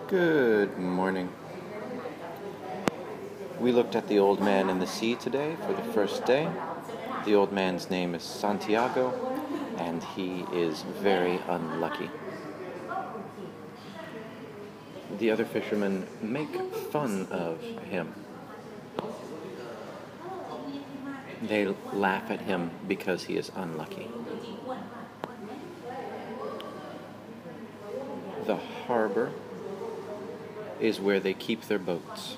Good morning. We looked at the old man in the sea today for the first day. The old man's name is Santiago, and he is very unlucky. The other fishermen make fun of him. They laugh at him because he is unlucky. The harbor is where they keep their boats.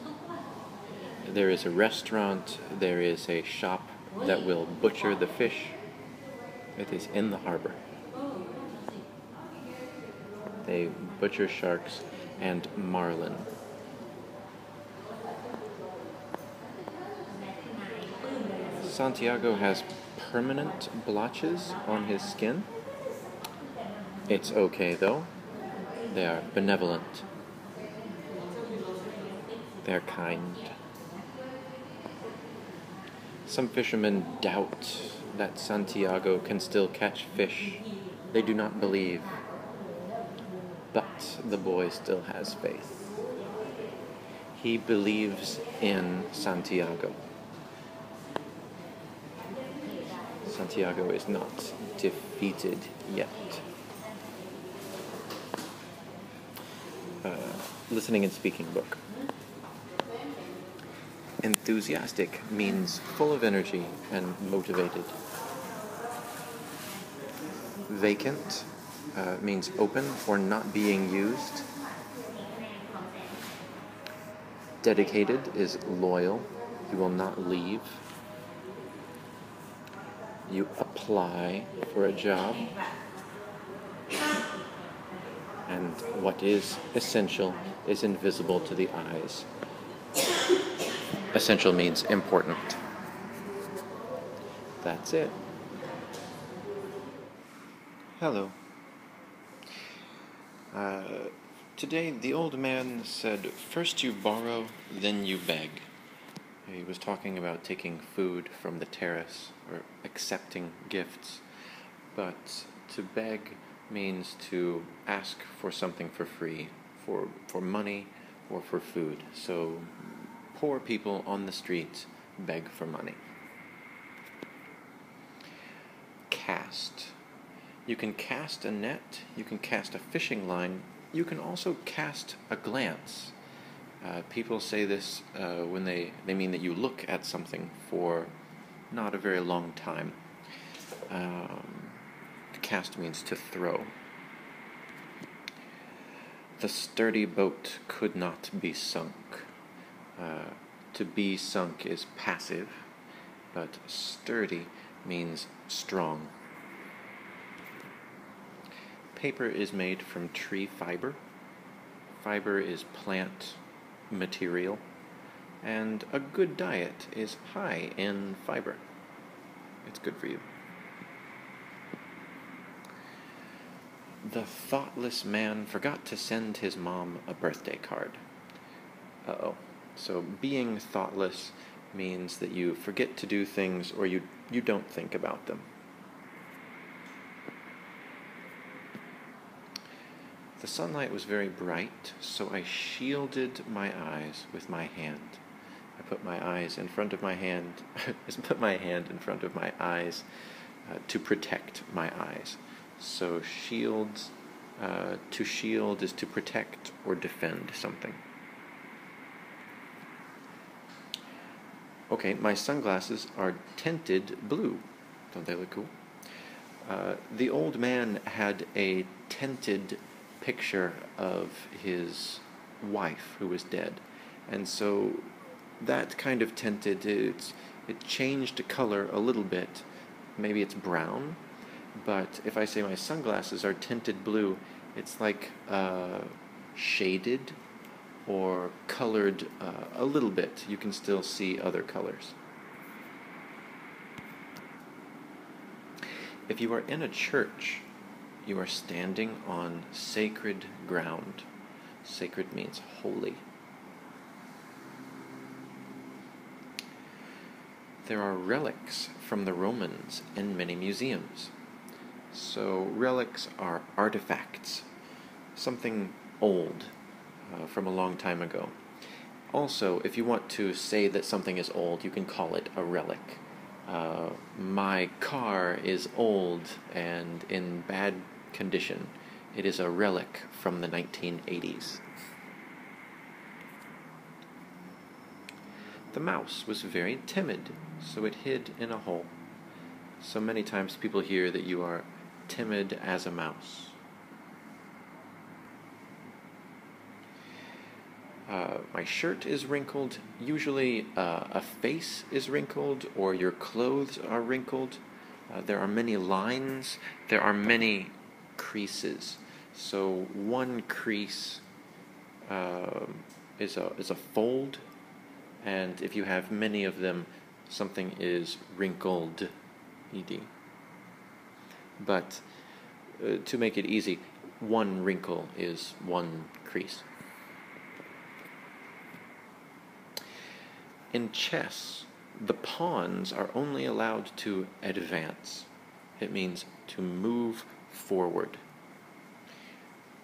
There is a restaurant, there is a shop that will butcher the fish. It is in the harbor. They butcher sharks and marlin. Santiago has permanent blotches on his skin. It's okay though. They are benevolent. They're kind. Some fishermen doubt that Santiago can still catch fish. They do not believe. But the boy still has faith. He believes in Santiago. Santiago is not defeated yet. Listening and speaking book. Enthusiastic means full of energy and motivated. Vacant means open or not being used. Dedicated is loyal. You will not leave. You apply for a job. And what is essential is invisible to the eyes. Essential means important. That's it. Hello. Today the old man said, first you borrow, then you beg. He was talking about taking food from the terrace or accepting gifts. But to beg means to ask for something for free, for money or for food. So poor people on the street beg for money. Cast. You can cast a net, you can cast a fishing line, you can also cast a glance. People say this when they mean that you look at something for not a very long time. Cast means to throw. The sturdy boat could not be sunk. To be sunk is passive, but sturdy means strong. Paper is made from tree fiber. Fiber is plant material, and a good diet is high in fiber. It's good for you. The thoughtless man forgot to send his mom a birthday card. Uh-oh. So being thoughtless means that you forget to do things or you don't think about them. The sunlight was very bright, so I shielded my eyes with my hand. I put my eyes in front of my hand, put my hand in front of my eyes to protect my eyes. So to shield is to protect or defend something. Okay, my sunglasses are tinted blue. Don't they look cool? The old man had a tinted picture of his wife who was dead. And so that kind of tinted, it changed the color a little bit. Maybe it's brown. But if I say my sunglasses are tinted blue, it's like shaded or colored a little bit. You can still see other colors. If you are in a church, you are standing on sacred ground. Sacred means holy. There are relics from the Romans in many museums. So relics are artifacts, something old, from a long time ago. Also, if you want to say that something is old, you can call it a relic. My car is old and in bad condition. It is a relic from the 1980s. The mouse was very timid, so it hid in a hole. So many times people hear that you are timid as a mouse. My shirt is wrinkled. Usually a face is wrinkled or your clothes are wrinkled. There are many lines. There are many creases. So one crease is a fold, and if you have many of them, something is wrinkled, ed. But to make it easy, one wrinkle is one crease. In chess, the pawns are only allowed to advance. It means to move forward.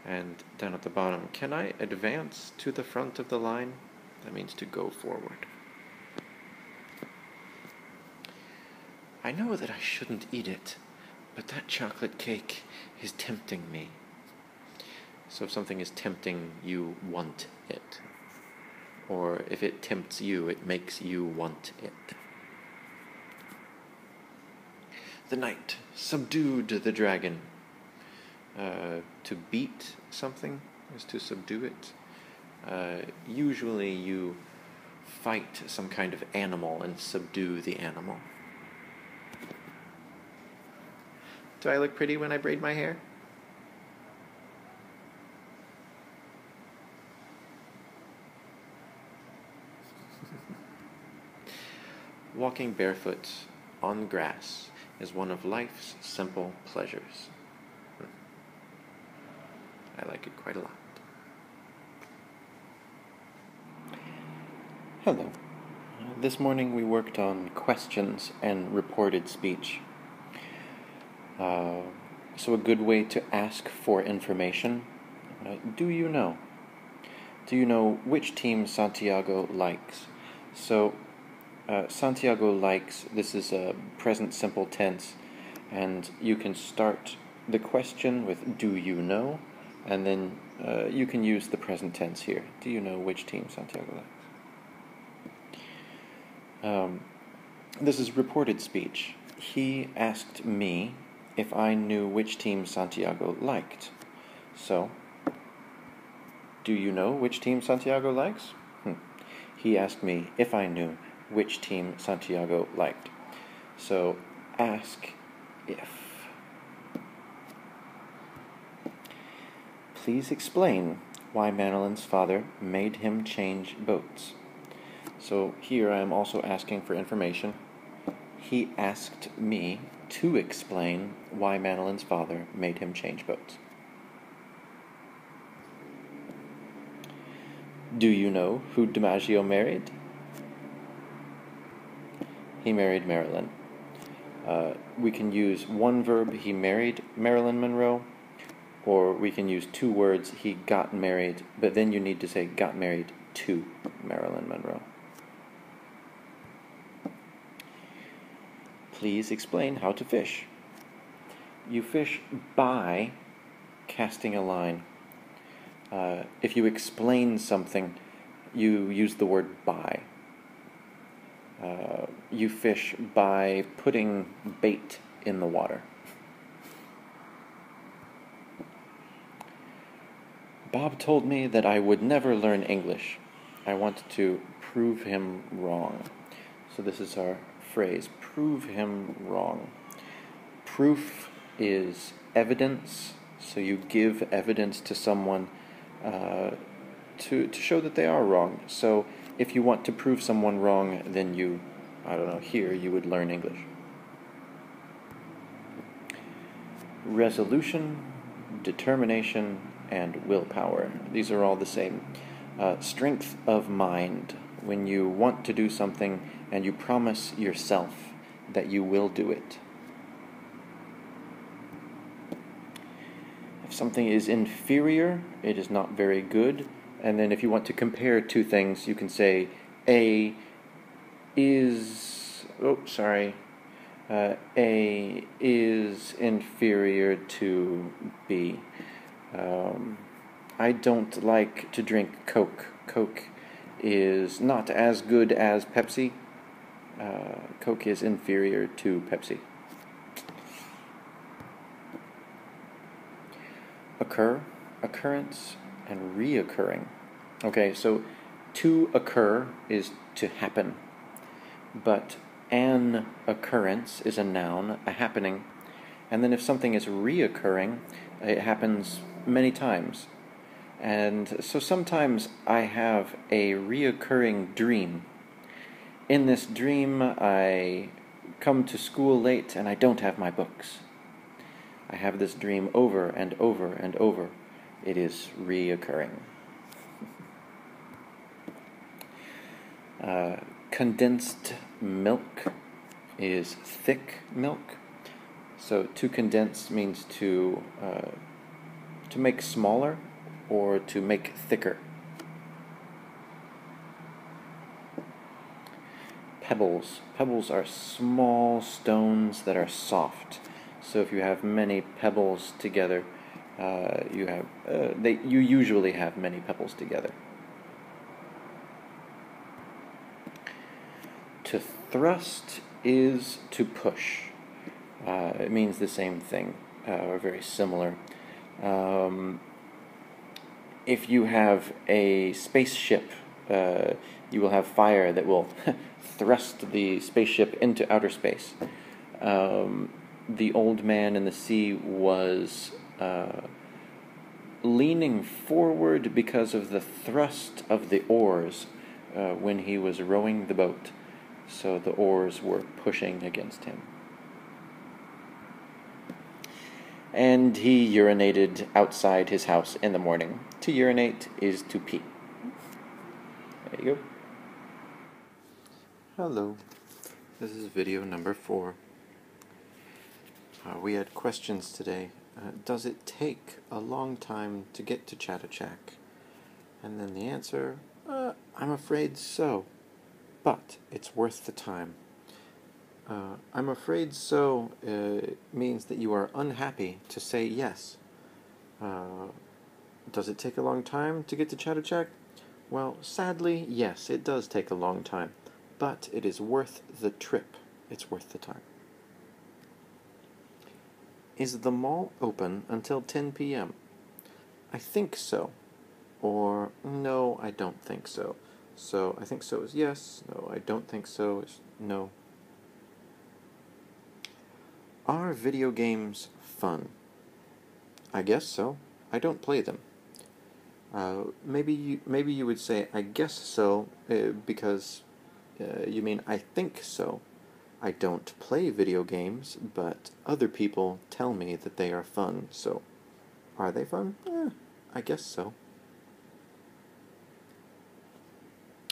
And down at the bottom, can I advance to the front of the line? That means to go forward. I know that I shouldn't eat it, but that chocolate cake is tempting me. So if something is tempting, you want it. Or if it tempts you, it makes you want it. The knight subdued the dragon. To beat something is to subdue it. Usually you fight some kind of animal and subdue the animal. Do I look pretty when I braid my hair? Walking barefoot on grass is one of life's simple pleasures. I like it quite a lot. Hello. This morning we worked on questions and reported speech. So a good way to ask for information. Do you know? Do you know which team Santiago likes? So Santiago likes, this is a present simple tense, and you can start the question with do you know, and then you can use the present tense here. Do you know which team Santiago likes? This is reported speech. He asked me if I knew which team Santiago liked. So, do you know which team Santiago likes? He asked me if I knew which team Santiago liked. So, ask if. Please explain why Manilyn's father made him change boats. So here I am also asking for information. He asked me to explain why Manilyn's father made him change boats. Do you know who DiMaggio married? He married Marilyn. We can use one verb, he married Marilyn Monroe, or we can use two words, he got married, but then you need to say got married to Marilyn Monroe. Please explain how to fish. You fish by casting a line. If you explain something, you use the word by. You fish by putting bait in the water. Bob told me that I would never learn English. I want to prove him wrong. So this is our phrase, prove him wrong. Proof is evidence, so you give evidence to someone to show that they are wrong. So if you want to prove someone wrong, then you, here you would learn English. Resolution, determination, and willpower. These are all the same. Strength of mind, when you want to do something and you promise yourself that you will do it. If something is inferior, it is not very good. And then if you want to compare two things, you can say A is... Oh, sorry. A is inferior to B. I don't like to drink Coke. Coke is not as good as Pepsi. Coke is inferior to Pepsi. Occur, occurrence, and reoccurring. Okay, so to occur is to happen, but an occurrence is a noun, a happening, and then if something is reoccurring, it happens many times. And so sometimes I have a reoccurring dream. In this dream, I come to school late and I don't have my books. I have this dream over and over and over. It is reoccurring. Condensed milk is thick milk. So to condense means to make smaller or to make thicker. Pebbles. Pebbles are small stones that are soft. So if you have many pebbles together, you usually have many pebbles together. To thrust is to push. It means the same thing, or very similar. If you have a spaceship, you will have fire that will thrust the spaceship into outer space. The old man in the sea was leaning forward because of the thrust of the oars when he was rowing the boat. So the oars were pushing against him. And he urinated outside his house in the morning. To urinate is to pee. There you go. Hello. This is video number 4. We had questions today. Does it take a long time to get to Chattachak? And then the answer, I'm afraid so. But it's worth the time. I'm afraid so means that you are unhappy to say yes. Does it take a long time to get to Chattachak? Well, sadly, yes, it does take a long time. But it is worth the trip. It's worth the time. Is the mall open until 10 p.m.? I think so. Or, no, I don't think so. So, I think so is yes. No, I don't think so is no. Are video games fun? I guess so. I don't play them. Maybe you would say, I guess so, because you mean I think so. I don't play video games, but other people tell me that they are fun, so are they fun? I guess so.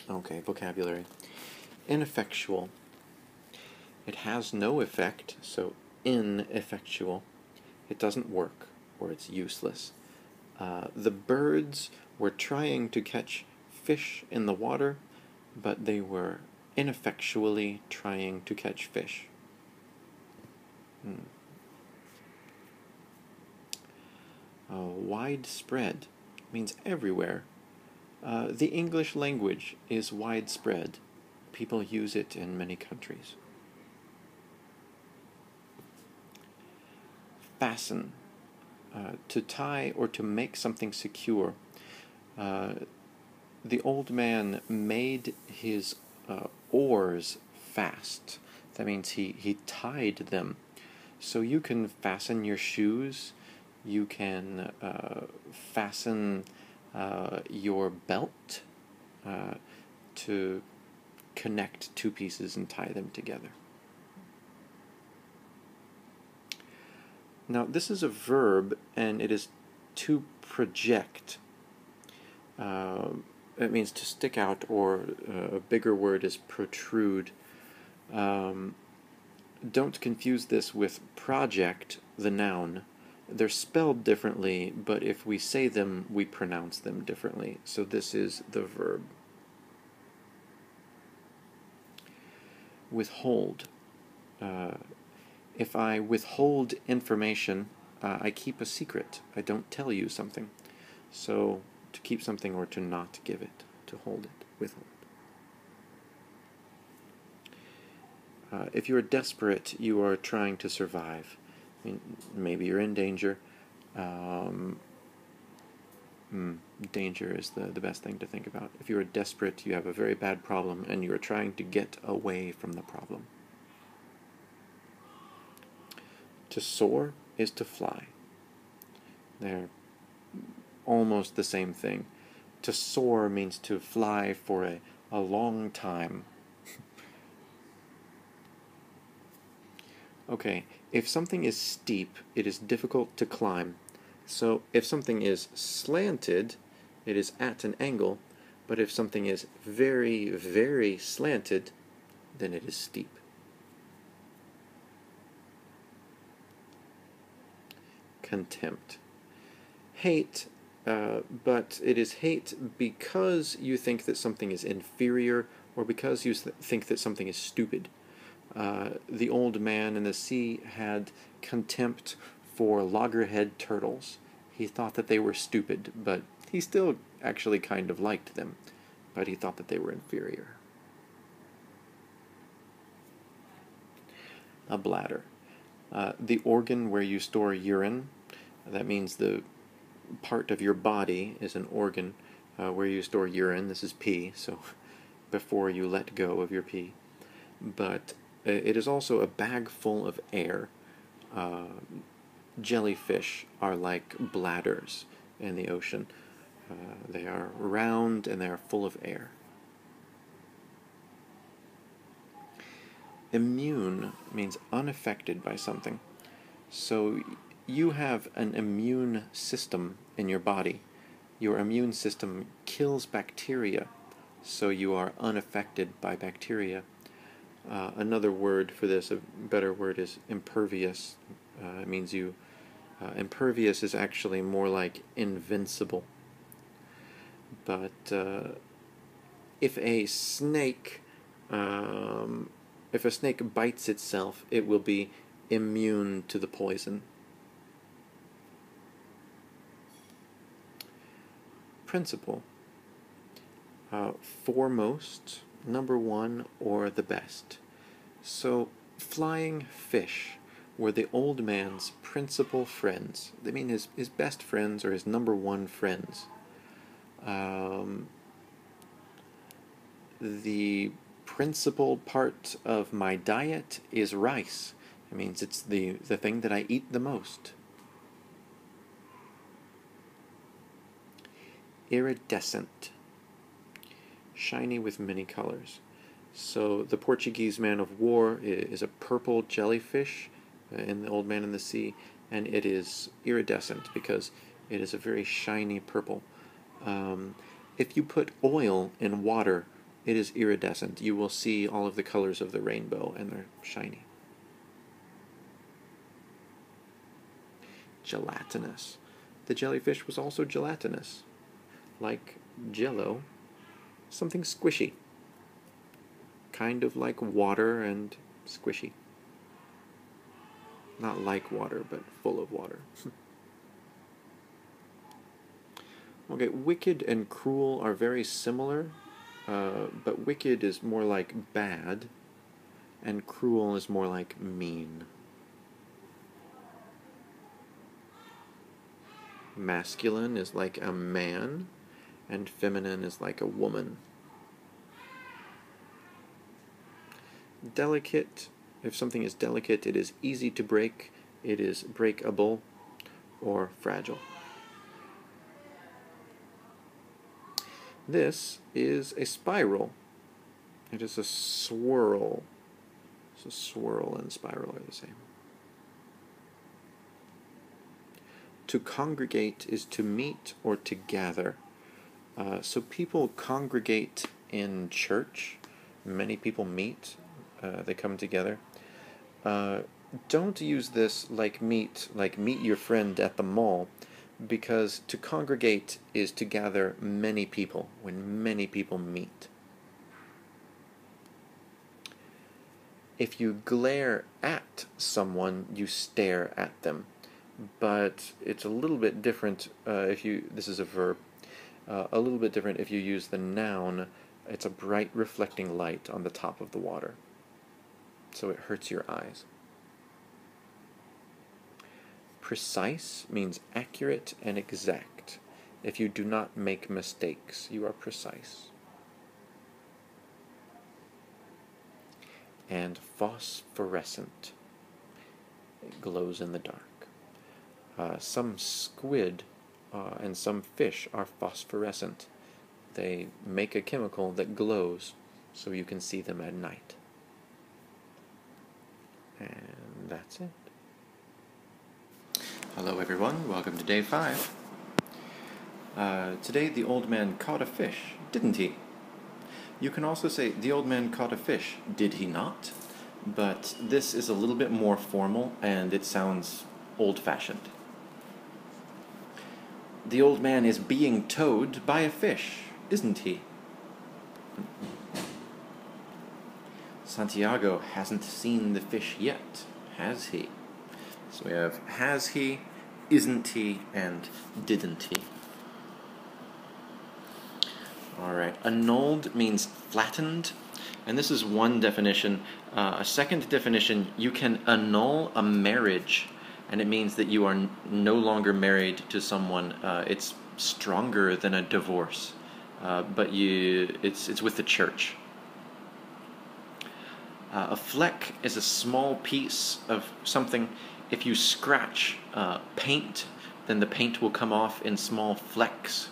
Okay, vocabulary. Ineffectual. It has no effect, so ineffectual. It doesn't work, or it's useless. The birds were trying to catch fish in the water, but they were ineffectually trying to catch fish. Widespread means everywhere. The English language is widespread. People use it in many countries. Fasten. To tie or to make something secure. The old man made his oars fast. That means he tied them. So you can fasten your shoes. You can fasten your belt to connect two pieces and tie them together. Now, this is a verb, and it is to project. It means to stick out, or a bigger word is protrude. Don't confuse this with project, the noun, They're spelled differently, but if we say them, we pronounce them differently. So this is the verb. Withhold. If I withhold information, I keep a secret. I don't tell you something. So to keep something or to not give it, to hold it, withhold. If you're desperate, you are trying to survive. I mean, maybe you're in danger. Danger is the best thing to think about. If you are desperate, you have a very bad problem, and you are trying to get away from the problem. To soar is to fly. They're almost the same thing. To soar means to fly for a long time. Okay, if something is steep, it is difficult to climb. So if something is slanted, it is at an angle, but if something is very, very slanted, then it is steep. Contempt. Hate, but it is hate because you think that something is inferior or because you think that something is stupid. The old man in the sea had contempt for loggerhead turtles. He thought that they were stupid, but he still actually kind of liked them, but he thought that they were inferior. A bladder. The organ where you store urine, that means the part of your body is an organ where you store urine. This is pee, so before you let go of your pee. But it is also a bag full of air. Jellyfish are like bladders in the ocean. They are round and they are full of air. Immune means unaffected by something. So you have an immune system in your body. Your immune system kills bacteria, so you are unaffected by bacteria. Another word for this, a better word, is impervious. It means you... impervious is actually more like invincible. But if a snake bites itself, it will be immune to the poison. Principle. Foremost, number one, or the best. So, flying fish were the old man's principal friends. I mean his best friends or his number one friends. The principal part of my diet is rice. It means it's the thing that I eat the most. Iridescent. Shiny with many colors. So the Portuguese man of war is a purple jellyfish in The Old Man in the Sea, and it is iridescent because it is a very shiny purple. If you put oil in water, it is iridescent. You will see all of the colors of the rainbow, and they're shiny. Gelatinous. The jellyfish was also gelatinous. Like Jello, something squishy. Kind of like water and squishy. Not like water, but full of water. Okay, wicked and cruel are very similar, but wicked is more like bad, and cruel is more like mean. Masculine is like a man, and feminine is like a woman. Delicate. If something is delicate, it is easy to break, it is breakable, or fragile. This is a spiral. It is a swirl. So swirl and spiral are the same. To congregate is to meet or to gather. So people congregate in church. Many people meet. They come together. Don't use this like meet your friend at the mall, because to congregate is to gather many people when many people meet. If you glare at someone, you stare at them. But it's a little bit different this is a verb, a little bit different if you use the noun. It's a bright reflecting light on the top of the water, so it hurts your eyes. Precise means accurate and exact. If you do not make mistakes, you are precise. And phosphorescent. It glows in the dark. Some squid and some fish are phosphorescent. They make a chemical that glows so you can see them at night. And that's it. Hello everyone, welcome to day 5. Today the old man caught a fish, didn't he? You can also say, the old man caught a fish, did he not? But this is a little bit more formal and it sounds old-fashioned. The old man is being towed by a fish, isn't he? Santiago hasn't seen the fish yet, has he? So we have has he, isn't he, and didn't he. Alright, annulled means flattened, and this is one definition. A second definition, you can annul a marriage, and it means that you are no longer married to someone. It's stronger than a divorce, but it's with the church. A fleck is a small piece of something. If you scratch paint, then the paint will come off in small flecks.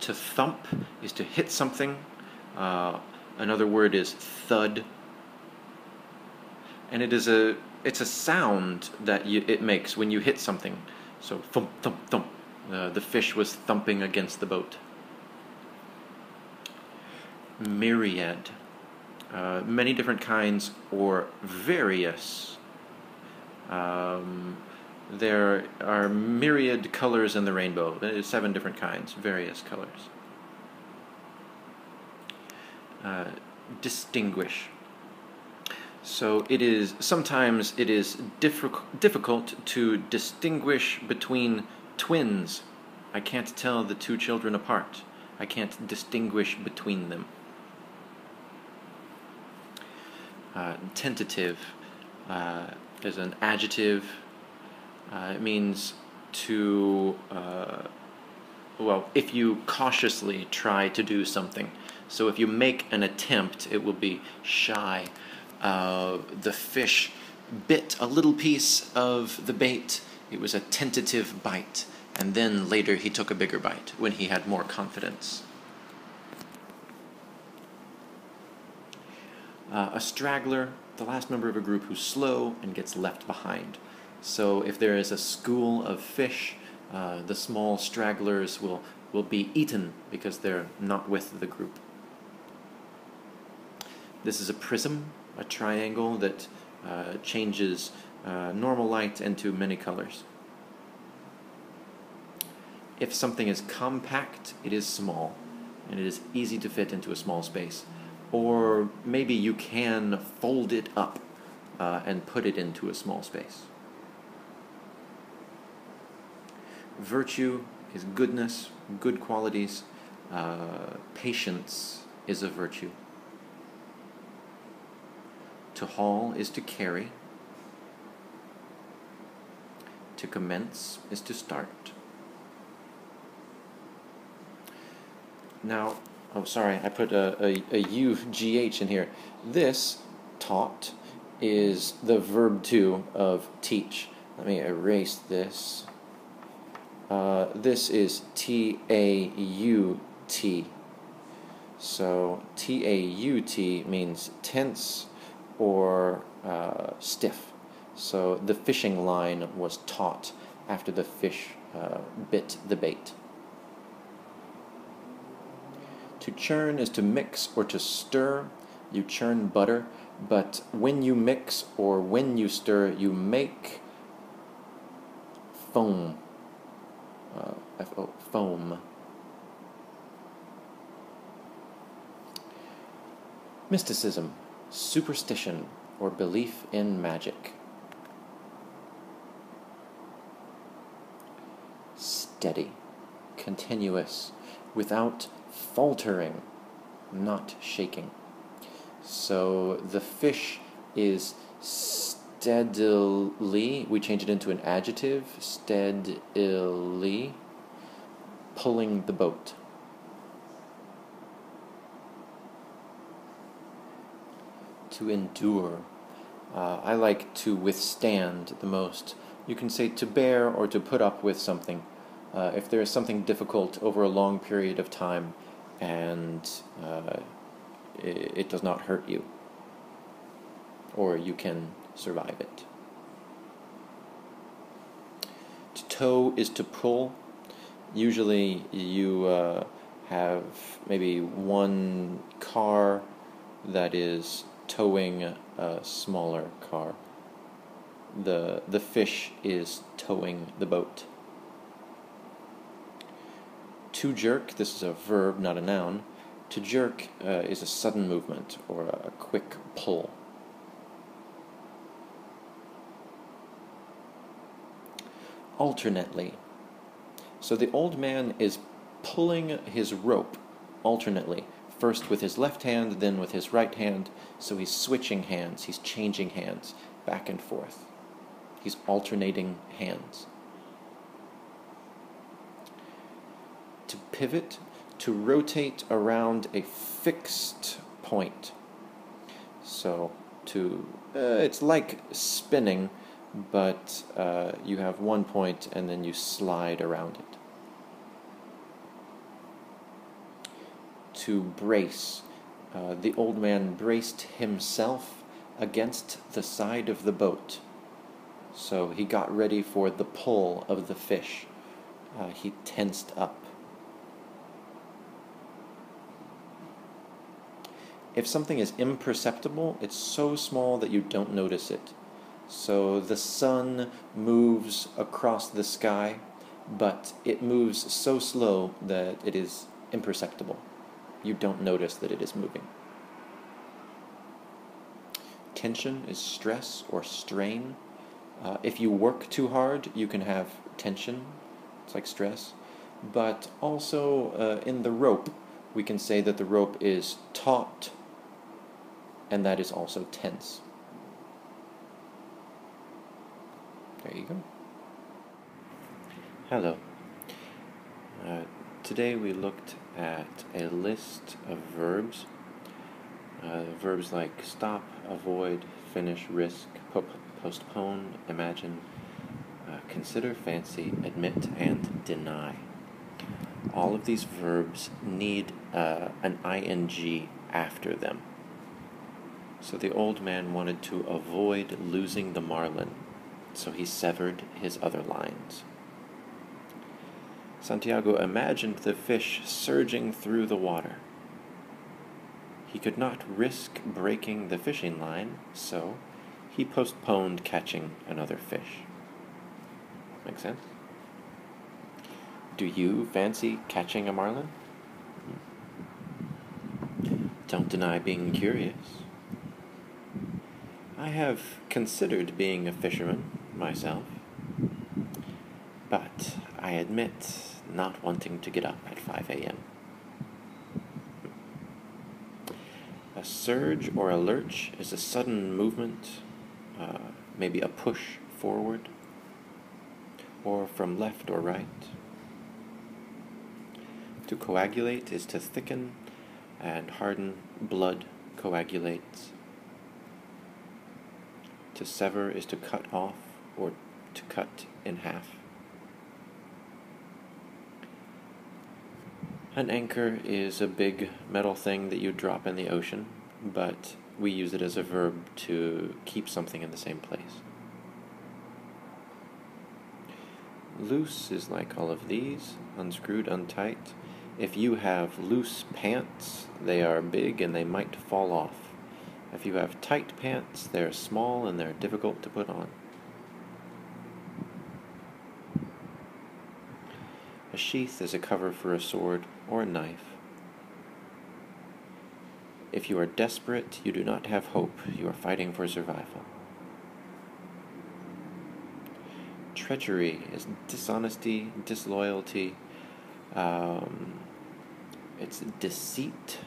To thump is to hit something. Another word is thud. And it's a sound that it makes when you hit something. So thump, thump, thump. The fish was thumping against the boat. Myriad. Many different kinds, or various. There are myriad colors in the rainbow. There's 7 different kinds, various colors. Distinguish. So sometimes it is difficult to distinguish between twins. I can't tell the 2 children apart. I can't distinguish between them. Tentative is an adjective. It means to, if you cautiously try to do something. So if you make an attempt, it will be shy. The fish bit a little piece of the bait. It was a tentative bite. And then later he took a bigger bite when he had more confidence. A straggler, the last member of a group who's slow and gets left behind. So if there is a school of fish, the small stragglers will be eaten because they're not with the group. This is a prism, a triangle that changes normal light into many colors. If something is compact, it is small, and it is easy to fit into a small space. Or maybe you can fold it up and put it into a small space. Virtue is goodness, good qualities. Patience is a virtue. To haul is to carry. To commence is to start. Now, oh sorry, I put a UGH in here. This, taught, is the verb 2 of teach. Let me erase this. This is T-A-U-T. So T-A-U-T means tense or stiff. So the fishing line was taut after the fish bit the bait. To churn is to mix or to stir. You churn butter. But when you mix or when you stir, you make foam. Foam. Mysticism, superstition, or belief in magic. Steady, continuous, without faltering, not shaking. So the fish is steadily, we change it into an adjective, steadily pulling the boat. To endure. I like to withstand the most. You can say to bear or to put up with something. If there is something difficult over a long period of time and it does not hurt you, or you can survive it. To tow is to pull. Usually you have maybe one car that is towing a smaller car. The fish is towing the boat. To jerk, this is a verb, not a noun. To jerk is a sudden movement or a quick pull. Alternately. So the old man is pulling his rope alternately, first with his left hand, then with his right hand, so he's switching hands, he's changing hands, back and forth. He's alternating hands. To pivot, to rotate around a fixed point. So it's like spinning, but you have one point and then you slide around it. To brace. The old man braced himself against the side of the boat. So he got ready for the pull of the fish. He tensed up. If something is imperceptible, it's so small that you don't notice it. So the sun moves across the sky, but it moves so slow that it is imperceptible. You don't notice that it is moving. Tension is stress or strain. If you work too hard, you can have tension. It's like stress. But also in the rope, we can say that the rope is taut, and that is also tense. There you go. Hello. Today we looked at a list of verbs. Verbs like stop, avoid, finish, risk, postpone, imagine, consider, fancy, admit, and deny. All of these verbs need an ing after them. So the old man wanted to avoid losing the marlin, so he severed his other lines. Santiago imagined the fish surging through the water. He could not risk breaking the fishing line, so he postponed catching another fish. Make sense? Do you fancy catching a marlin? Don't deny being curious. I have considered being a fisherman myself, but I admit not wanting to get up at 5 a.m. A surge or a lurch is a sudden movement, maybe a push forward, or from left or right. To coagulate is to thicken and harden. Blood coagulates. To sever is to cut off or to cut in half. An anchor is a big metal thing that you drop in the ocean, but we use it as a verb to keep something in the same place. Loose is like all of these, unscrewed, untight. If you have loose pants, they are big and they might fall off. If you have tight pants, they're small and they're difficult to put on. A sheath is a cover for a sword or a knife. If you are desperate, you do not have hope. You are fighting for survival. Treachery is dishonesty, disloyalty. It's deceit,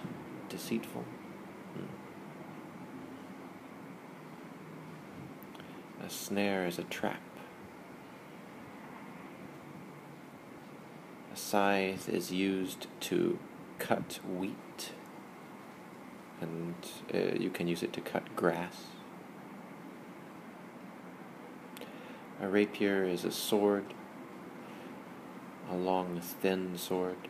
deceitful. A snare is a trap. A scythe is used to cut wheat, and you can use it to cut grass. A rapier is a sword, a long, thin sword.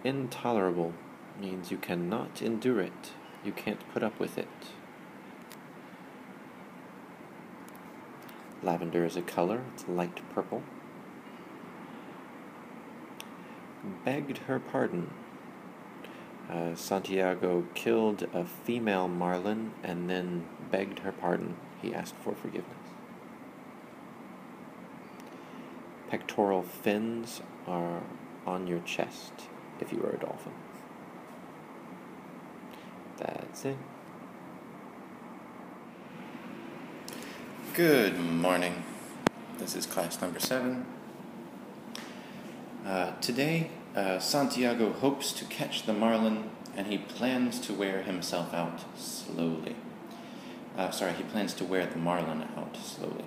Intolerable means you cannot endure it. You can't put up with it. Lavender is a color. It's light purple. Begged her pardon. Santiago killed a female marlin and then begged her pardon. He asked for forgiveness. Pectoral fins are on your chest if you are a dolphin. That's it. Good morning. This is class number 7. Today, Santiago hopes to catch the marlin, and he plans to wear himself out slowly. He plans to wear the marlin out slowly.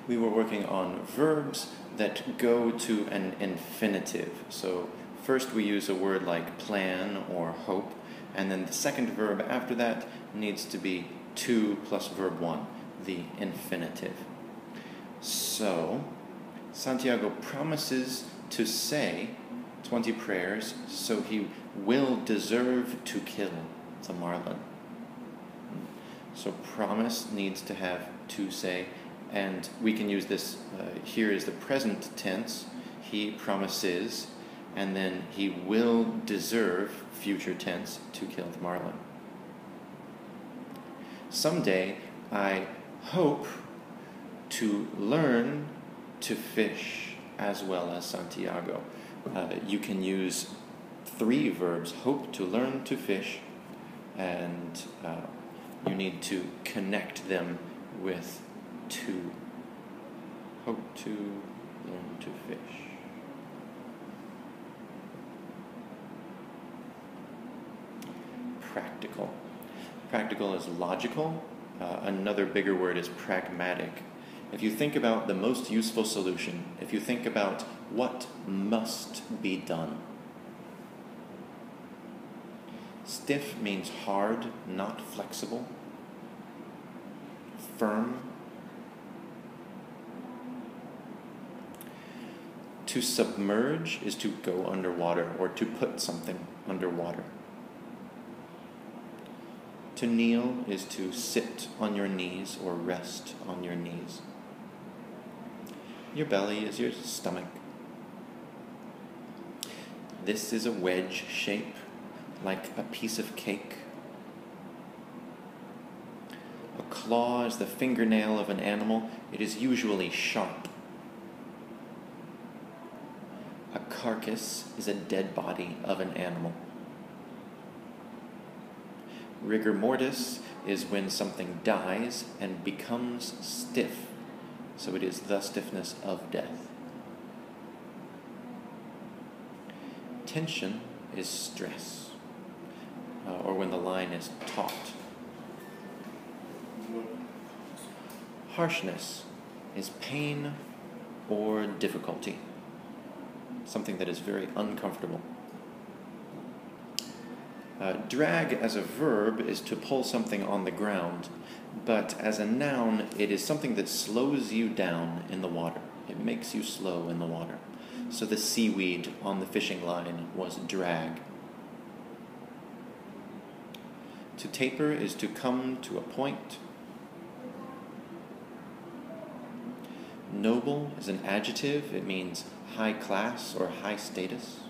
We were working on verbs that go to an infinitive. So first we use a word like plan or hope, and then the second verb after that needs to be to plus verb 1, the infinitive. So Santiago promises to say 20 prayers, so he will deserve to kill the marlin. So promise needs to have to say, and we can use this, here is the present tense, he promises, and then he will deserve, future tense, to kill the marlin. Someday, I hope to learn to fish as well as Santiago. You can use 3 verbs, hope to learn to fish, and you need to connect them with to. Hope to learn to fish. Practical. Practical is logical. Another bigger word is pragmatic. If you think about the most useful solution, if you think about what must be done. Stiff means hard, not flexible. Firm. To submerge is to go underwater or to put something underwater. To kneel is to sit on your knees or rest on your knees. Your belly is your stomach. This is a wedge shape, like a piece of cake. A claw is the fingernail of an animal. It is usually sharp. A carcass is a dead body of an animal. Rigor mortis is when something dies and becomes stiff, so it is the stiffness of death. Tension is stress, or when the line is taut. Harshness is pain or difficulty, something that is very uncomfortable. Drag as a verb is to pull something on the ground, but as a noun, it is something that slows you down in the water. It makes you slow in the water. So the seaweed on the fishing line was drag. To taper is to come to a point. Noble is an adjective. It means high class or high status.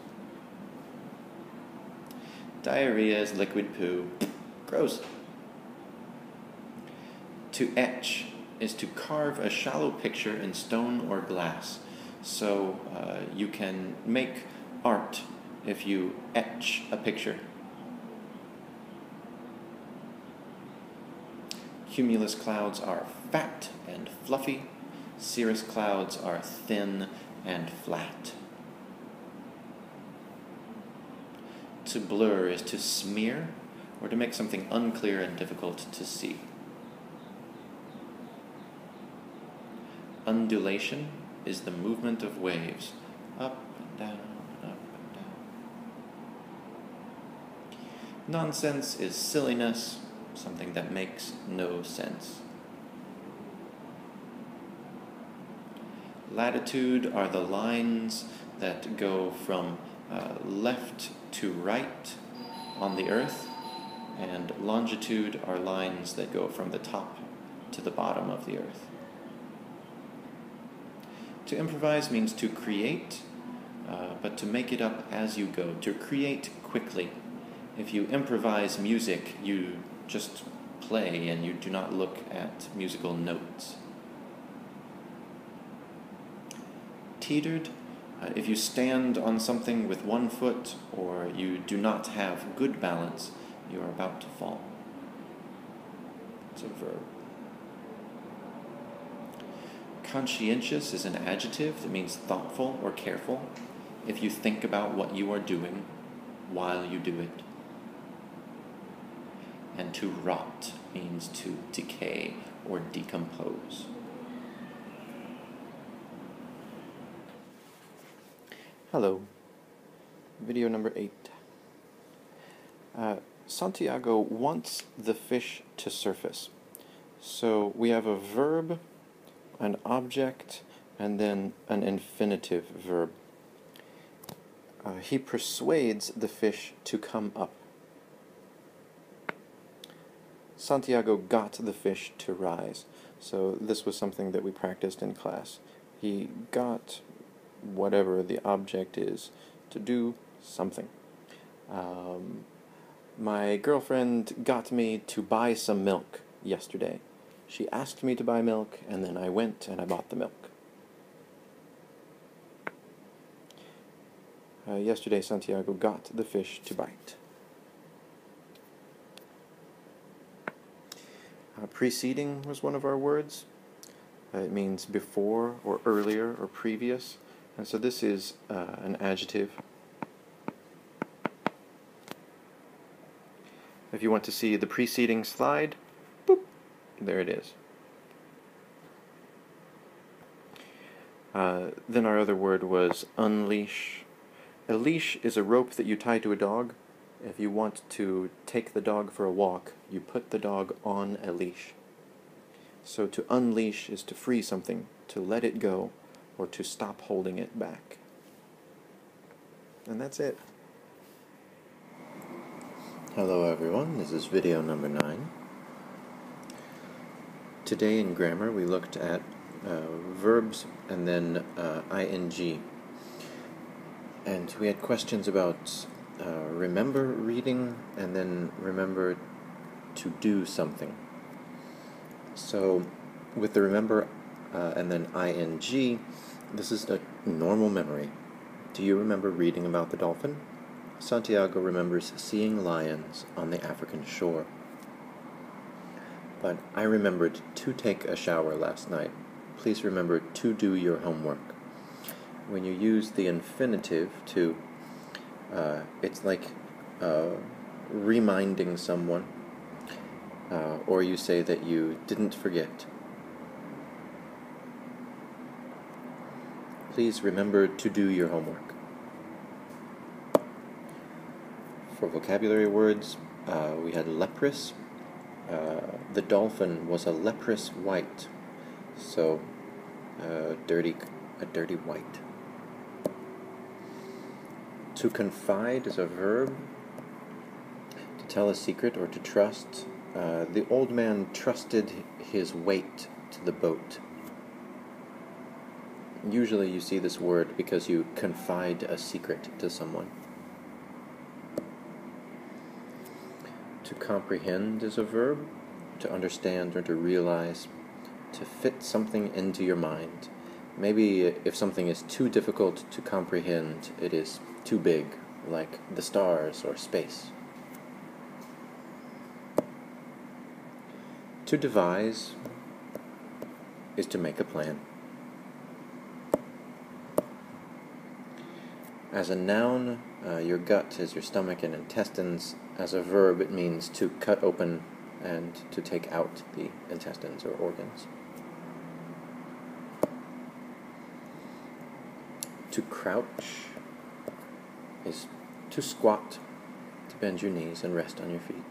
Diarrhea is liquid poo. Gross. To etch is to carve a shallow picture in stone or glass. So you can make art if you etch a picture. Cumulus clouds are fat and fluffy. Cirrus clouds are thin and flat. To blur is to smear or to make something unclear and difficult to see. Undulation is the movement of waves, up and down, up and down. Nonsense is silliness, something that makes no sense. Latitude are the lines that go from left to right on the earth, and longitude are lines that go from the top to the bottom of the earth. To improvise means to create, but to make it up as you go, to create quickly. If you improvise music, you just play and you do not look at musical notes. Teetered, if you stand on something with one foot or you do not have good balance, you are about to fall. It's a verb. Conscientious is an adjective that means thoughtful or careful. If you think about what you are doing while you do it. And to rot means to decay or decompose. Hello. Video number 8. Santiago wants the fish to surface. So we have a verb, an object, and then an infinitive verb. He persuades the fish to come up. Santiago got the fish to rise. So this was something that we practiced in class. He got whatever the object is to do something. My girlfriend got me to buy some milk yesterday. She asked me to buy milk, and then I went and I bought the milk. Yesterday, Santiago got the fish to bite. Preceding was one of our words. It means before or earlier or previous. And so this is an adjective. If you want to see the preceding slide, boop, there it is. Then our other word was unleash. A leash is a rope that you tie to a dog. If you want to take the dog for a walk, you put the dog on a leash. So to unleash is to free something, to let it go, or to stop holding it back. And that's it. Hello everyone, this is video number 9. Today in grammar we looked at verbs and then ing. And we had questions about remember reading and then remember to do something. So with the remember and then ing, this is a normal memory. Do you remember reading about the dolphin? Santiago remembers seeing lions on the African shore. But I remembered to take a shower last night. Please remember to do your homework. When you use the infinitive to, it's like reminding someone, or you say that you didn't forget. Please remember to do your homework. For vocabulary words, we had leprous. The dolphin was a leprous white, so a dirty white. To confide is a verb. To tell a secret or to trust. The old man trusted his weight to the boat. Usually you see this word because you confide a secret to someone. comprehend is a verb, to understand or to realize, to fit something into your mind. Maybe if something is too difficult to comprehend, it is too big, like the stars or space. To devise is to make a plan. As a noun, your gut is your stomach and intestines. As a verb, it means to cut open and to take out the intestines or organs. To crouch is to squat, to bend your knees and rest on your feet.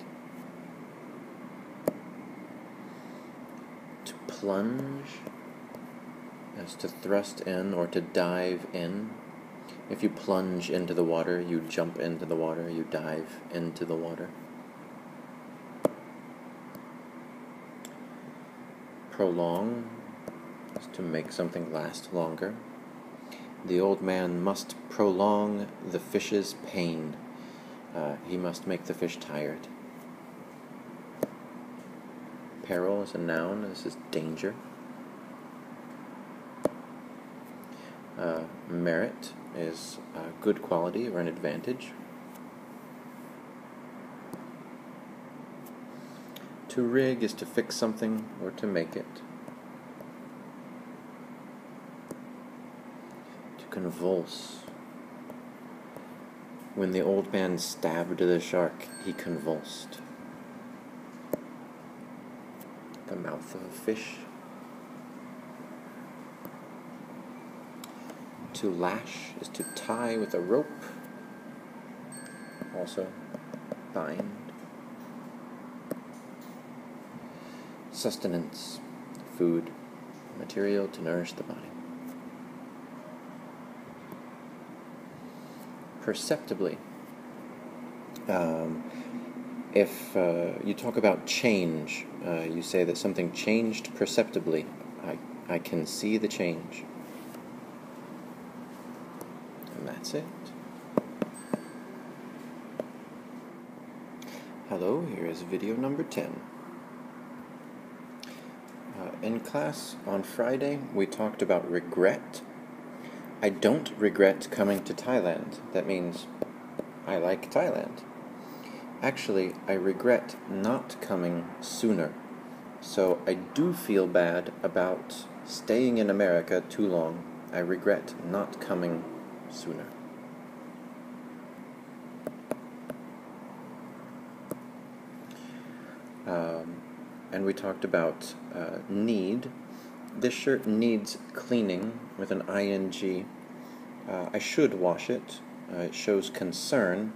To plunge is to thrust in or to dive in. If you plunge into the water, you jump into the water, you dive into the water. Prolong is to make something last longer. The old man must prolong the fish's pain. He must make the fish tired. Peril is a noun. This is danger. Merit is a good quality or an advantage. To rig is to fix something or to make it. To convulse. When the old man stabbed the shark, he convulsed. The mouth of a fish. To lash is to tie with a rope. Also, bind. Sustenance, food, material to nourish the body. Perceptibly. If you talk about change, you say that something changed perceptibly. I can see the change. And that's it. Hello, here is video number 10. In class on Friday, we talked about regret. I don't regret coming to Thailand. That means I like Thailand. Actually, I regret not coming sooner. So I do feel bad about staying in America too long. I regret not coming sooner. And we talked about need. This shirt needs cleaning with an ing. I should wash it. It shows concern.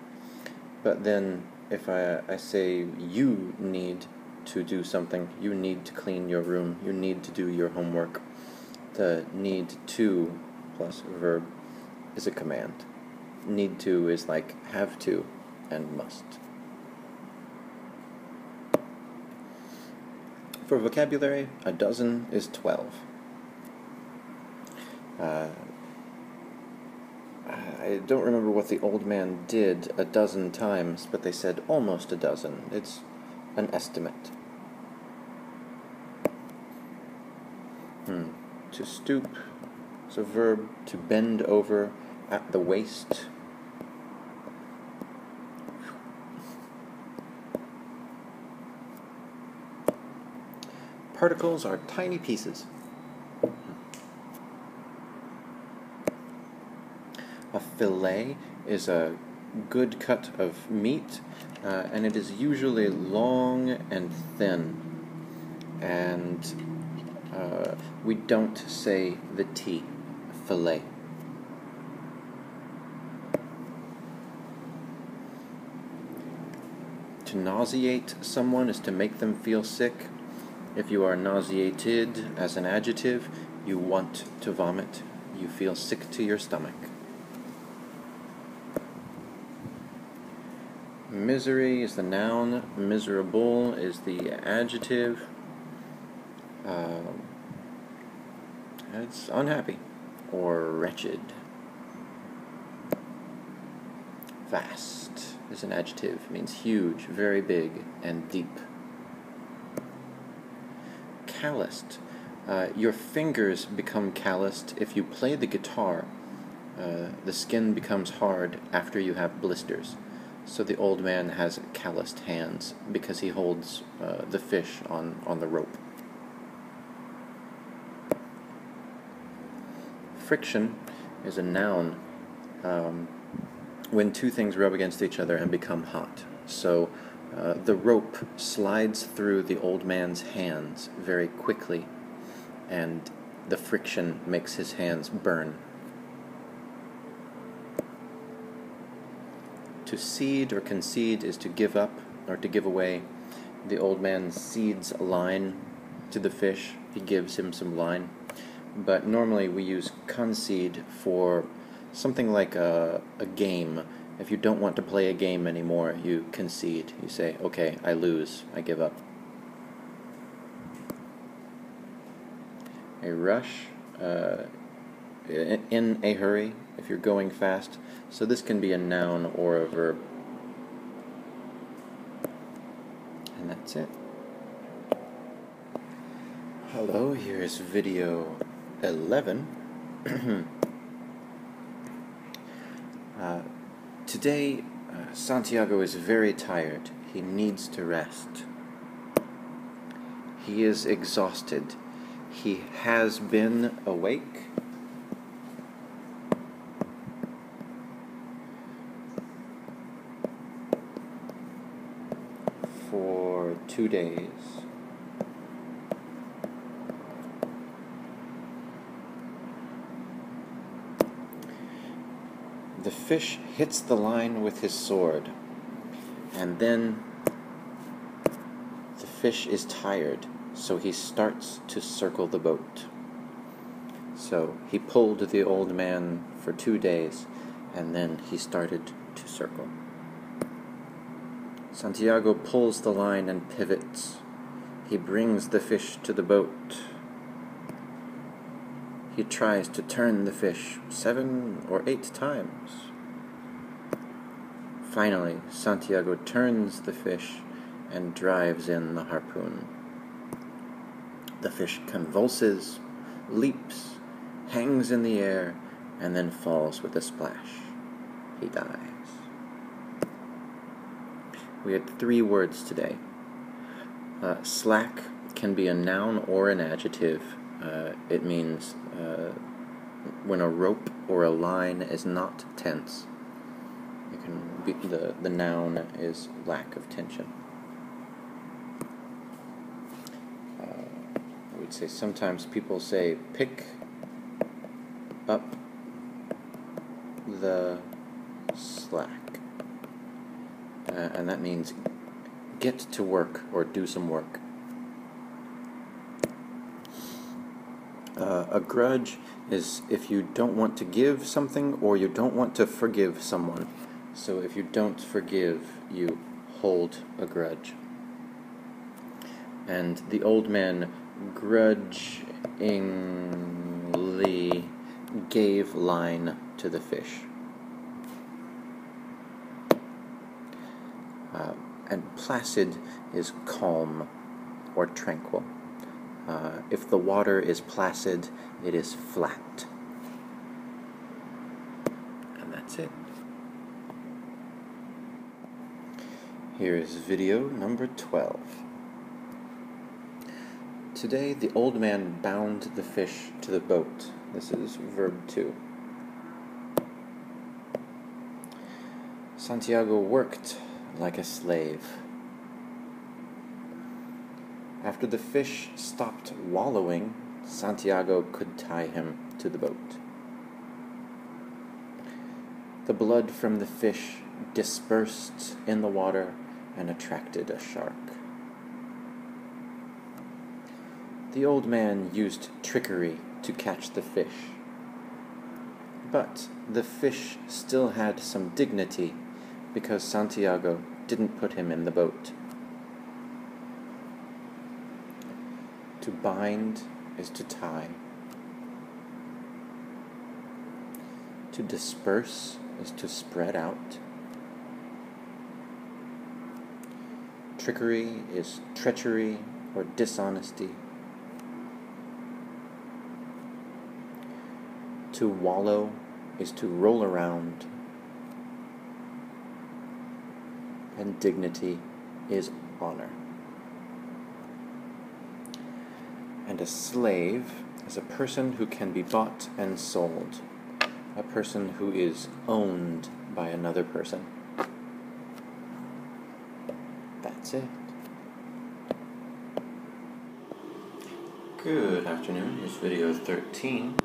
But then if I say you need to do something, you need to clean your room, you need to do your homework, the need to plus verb is a command. Need to is like have to and must. For vocabulary, a dozen is 12. I don't remember what the old man did a dozen times, but they said almost a dozen. It's an estimate. To stoop is a verb. To bend over at the waist. Particles are tiny pieces. A fillet is a good cut of meat, and it is usually long and thin. And we don't say the T, fillet. To nauseate someone is to make them feel sick. If you are nauseated as an adjective, you want to vomit. You feel sick to your stomach. Misery is the noun. Miserable is the adjective. It's unhappy or wretched. Vast. is an adjective. It means huge, very big, and deep. Calloused. Your fingers become calloused if you play the guitar. The skin becomes hard after you have blisters. So the old man has calloused hands because he holds the fish on the rope. Friction is a noun when two things rub against each other and become hot. So the rope slides through the old man's hands very quickly, and the friction makes his hands burn. To cede or concede is to give up or to give away. The old man cedes a line to the fish. He gives him some line. But normally we use concede for something like a game. If you don't want to play a game anymore, you concede. You say, okay, I lose, I give up. A rush, in a hurry, if you're going fast. So this can be a noun or a verb. And that's it. Hello, here's video 11. Today, Santiago is very tired. He needs to rest. He is exhausted. He has been awake for 2 days. The fish hits the line with his sword, and then the fish is tired, so he starts to circle the boat. So he pulled the old man for 2 days, and then he started to circle. Santiago pulls the line and pivots. He brings the fish to the boat. He tries to turn the fish 7 or 8 times. Finally, Santiago turns the fish and drives in the harpoon. The fish convulses, leaps, hangs in the air, and then falls with a splash. He dies. We had 3 words today. Slack can be a noun or an adjective. It means when a rope or a line is not tense. It can be, the noun is lack of tension. I would say sometimes people say pick up the slack, and that means get to work or do some work. A grudge is if you don't want to give something or you don't want to forgive someone. So if you don't forgive, you hold a grudge. And the old man grudgingly gave line to the fish. And placid is calm or tranquil. If the water is placid, it is flat. And that's it. Here is video number 12. Today, the old man bound the fish to the boat. This is verb 2. Santiago worked like a slave. After the fish stopped wallowing, Santiago could tie him to the boat. The blood from the fish dispersed in the water and attracted a shark. The old man used trickery to catch the fish, but the fish still had some dignity because Santiago didn't put him in the boat. To bind is to tie. To disperse is to spread out. trickery is treachery or dishonesty. To wallow is to roll around. And dignity is honor. And a slave is a person who can be bought and sold, a person who is owned by another person. That's it. Good afternoon, here's video 13.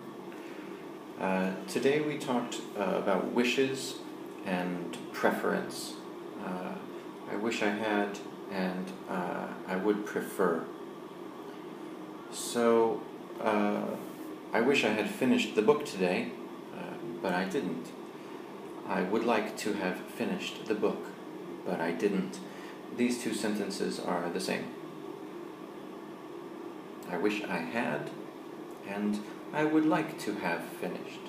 Today we talked about wishes and preference. I wish I had, and I would prefer. So, I wish I had finished the book today, but I didn't. I would like to have finished the book, but I didn't. These two sentences are the same. I wish I had, and I would like to have finished.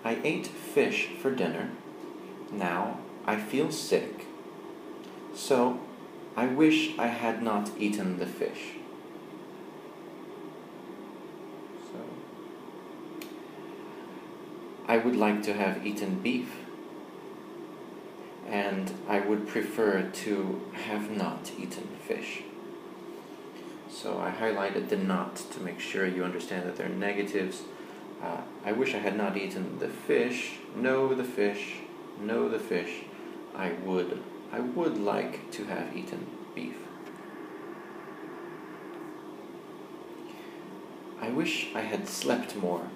I ate fish for dinner. Now I feel sick. So I wish I had not eaten the fish. So I would like to have eaten beef, and I would prefer to have not eaten fish. So I highlighted the not to make sure you understand that they're negatives. I wish I had not eaten the fish. No, the fish. No, the fish. I would like to have eaten beef. I wish I had slept more.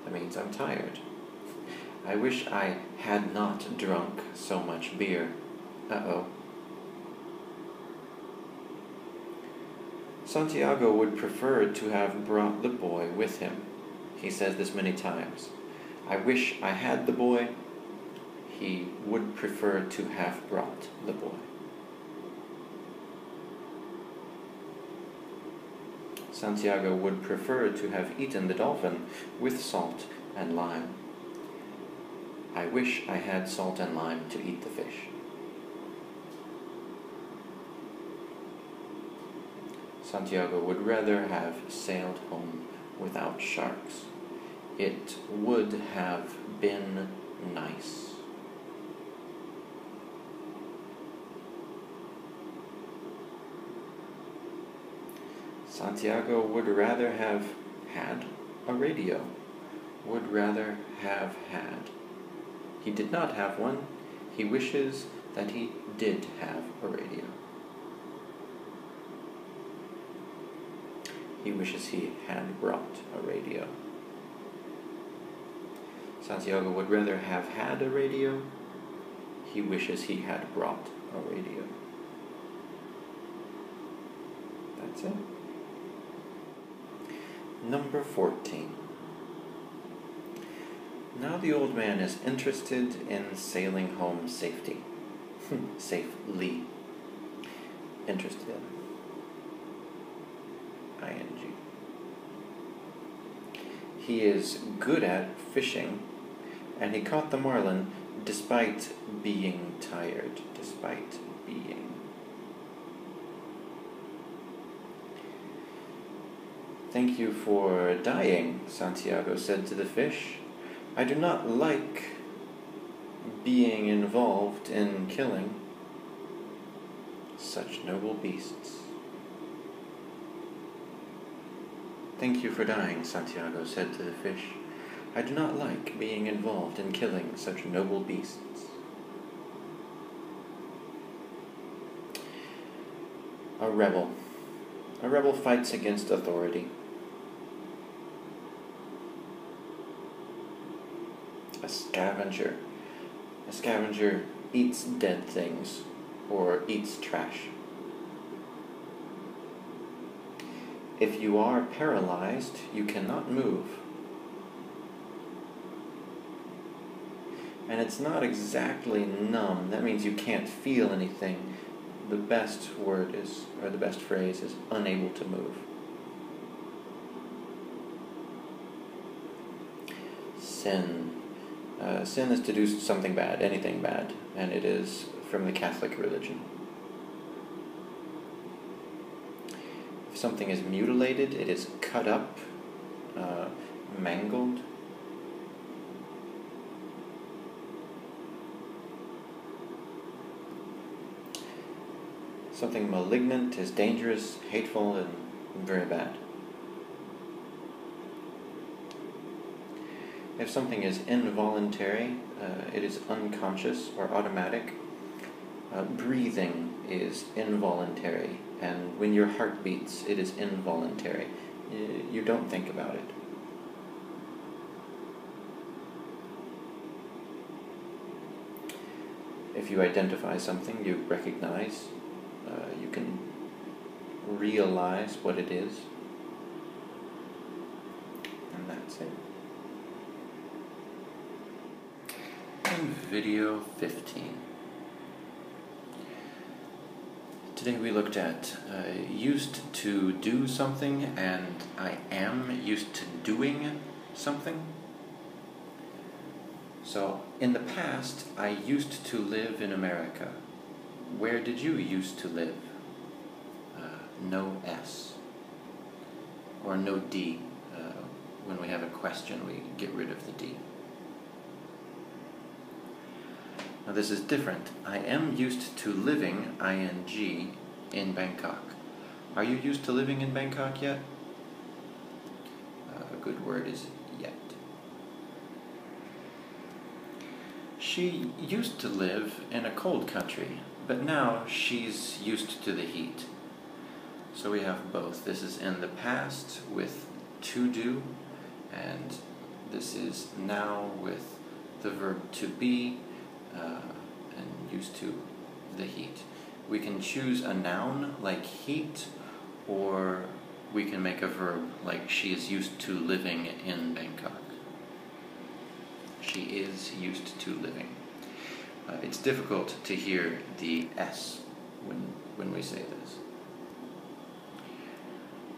That means I'm tired. I wish I had not drunk so much beer. Uh-oh. Santiago would prefer to have brought the boy with him. He says this many times. I wish I had the boy. He would prefer to have brought the boy. Santiago would prefer to have eaten the dolphin with salt and lime. I wish I had salt and lime to eat the fish. Santiago would rather have sailed home without sharks. It would have been nice. Santiago would rather have had a radio. Would rather have had. He did not have one. He wishes that he did have a radio. He wishes he had brought a radio. Santiago would rather have had a radio. He wishes he had brought a radio. That's it. Number 14. Now the old man is interested in sailing home safely. Safely. Interested in. ING. He is good at fishing, and he caught the marlin despite being tired. Despite being. Thank you for dying, Santiago said to the fish. I do not like being involved in killing such noble beasts. Thank you for dying, Santiago said to the fish. I do not like being involved in killing such noble beasts. A rebel. A rebel fights against authority. A scavenger. A scavenger eats dead things or eats trash. If you are paralyzed, you cannot move. And it's not exactly numb. That means you can't feel anything. The best word is, or the best phrase is, unable to move. Sin. Sin is to do something bad, anything bad, and it is from the Catholic religion. If something is mutilated, it is cut up, mangled. Something malignant is dangerous, hateful, and very bad. If something is involuntary, it is unconscious or automatic. Breathing is involuntary, and when your heart beats, it is involuntary. You don't think about it. If you identify something you recognize, you can realize what it is, and that's it. And video 15. Today we looked at used to do something and I am used to doing something. So, in the past, I used to live in America. Where did you used to live? No S. Or no D. When we have a question, we get rid of the D. Now this is different. I am used to living, ing, in Bangkok. Are you used to living in Bangkok yet? A good word is yet. She used to live in a cold country, but now she's used to the heat. So we have both. This is in the past with to do, and this is now with the verb to be, and used to the heat. We can choose a noun like heat, or we can make a verb like she is used to living in Bangkok. She is used to living. It's difficult to hear the S when we say this.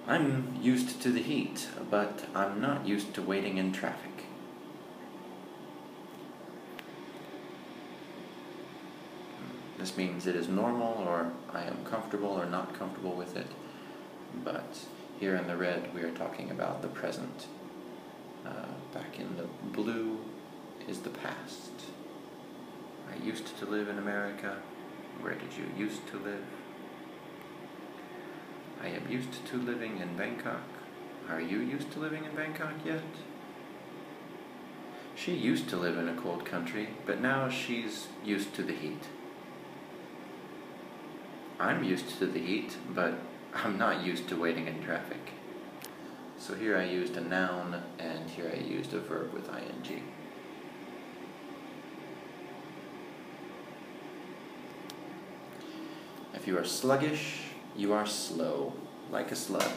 I'm used to the heat, but I'm not used to waiting in traffic. This means it is normal, or I am comfortable or not comfortable with it, but here in the red we are talking about the present. Back in the blue is the past. I used to live in America. Where did you used to live? I am used to living in Bangkok. Are you used to living in Bangkok yet? She used to live in a cold country, but now she's used to the heat. I'm used to the heat, but I'm not used to waiting in traffic. So here I used a noun, and here I used a verb with ing. If you are sluggish, you are slow, like a slug.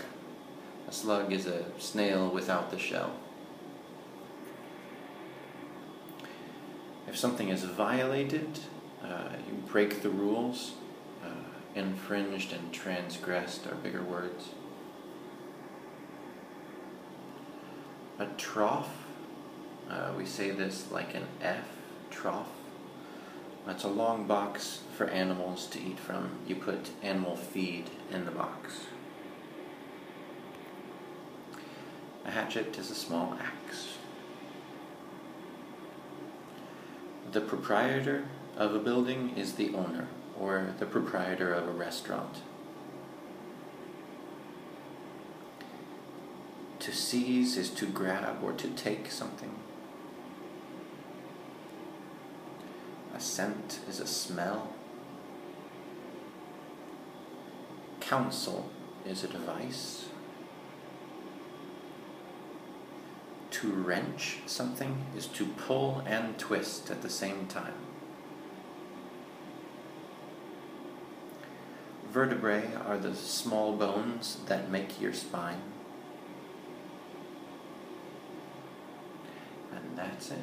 A slug is a snail without the shell. If something is violated, you break the rules. Infringed and transgressed are bigger words. A trough, we say this like an F, trough. That's a long box for animals to eat from. You put animal feed in the box. A hatchet is a small axe. The proprietor of a building is the owner, or the proprietor of a restaurant. To seize is to grab or to take something. A scent is a smell. Counsel is a device. To wrench something is to pull and twist at the same time. Vertebrae are the small bones that make your spine. And that's it.